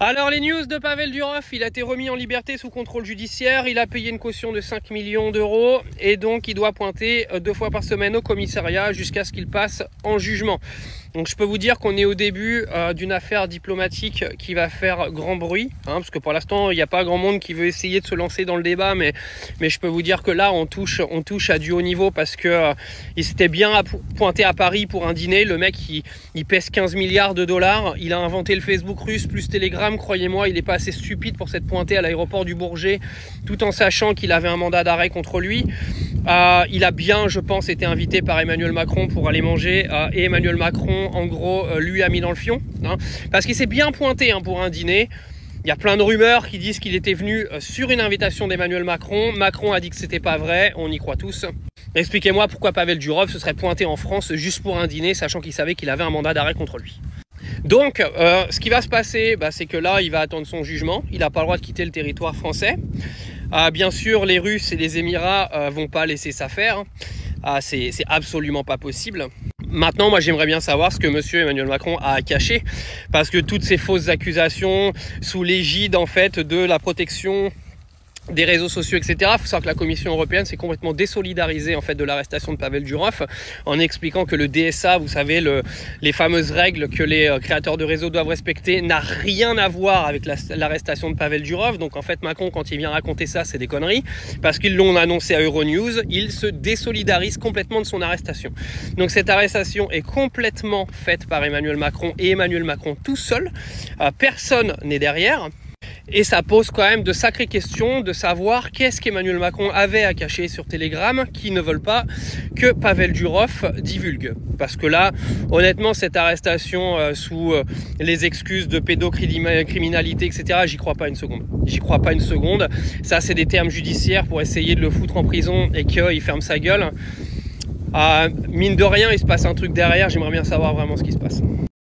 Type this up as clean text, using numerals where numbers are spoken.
Alors les news de Pavel Durov, il a été remis en liberté sous contrôle judiciaire, il a payé une caution de 5 millions d'euros et donc il doit pointer 2 fois par semaine au commissariat jusqu'à ce qu'il passe en jugement. Donc je peux vous dire qu'on est au début d'une affaire diplomatique qui va faire grand bruit, parce que pour l'instant il n'y a pas grand monde qui veut essayer de se lancer dans le débat, mais je peux vous dire que là on touche à du haut niveau parce que il s'était bien pointé à Paris pour un dîner. Le mec il pèse 15 milliards de dollars, il a inventé le Facebook russe plus Telegram, croyez-moi, il n'est pas assez stupide pour s'être pointé à l'aéroport du Bourget tout en sachant qu'il avait un mandat d'arrêt contre lui. Il a bien, je pense, été invité par Emmanuel Macron pour aller manger et Emmanuel Macron, en gros, lui a mis dans le fion, parce qu'il s'est bien pointé pour un dîner. Il y a plein de rumeurs qui disent qu'il était venu sur une invitation d'Emmanuel Macron. Macron a dit que c'était pas vrai, on y croit tous. Expliquez-moi pourquoi Pavel Durov se serait pointé en France juste pour un dîner, sachant qu'il savait qu'il avait un mandat d'arrêt contre lui. Donc, ce qui va se passer, c'est que là, il va attendre son jugement. Il n'a pas le droit de quitter le territoire français. Bien sûr, les Russes et les Émirats vont pas laisser ça faire. C'est absolument pas possible. Maintenant, moi, j'aimerais bien savoir ce que monsieur Emmanuel Macron a caché, parce que toutes ces fausses accusations sous l'égide, en fait, de la protection des réseaux sociaux, etc. Il faut savoir que la Commission européenne s'est complètement désolidarisée en fait de l'arrestation de Pavel Durov en expliquant que le DSA, vous savez, les fameuses règles que les créateurs de réseaux doivent respecter, n'a rien à voir avec l'arrestation de Pavel Durov. Donc en fait, Macron, quand il vient raconter ça, c'est des conneries, parce qu'ils l'ont annoncé à Euronews, il se désolidarise complètement de son arrestation. Donc cette arrestation est complètement faite par Emmanuel Macron et Emmanuel Macron tout seul. Personne n'est derrière. Et ça pose quand même de sacrées questions de savoir qu'est-ce qu'Emmanuel Macron avait à cacher sur Telegram qui ne veulent pas que Pavel Durov divulgue. Parce que là, honnêtement, cette arrestation sous les excuses de pédocriminalité, etc., j'y crois pas une seconde. J'y crois pas une seconde. Ça, c'est des termes judiciaires pour essayer de le foutre en prison et qu'il ferme sa gueule. Mine de rien, il se passe un truc derrière. J'aimerais bien savoir vraiment ce qui se passe.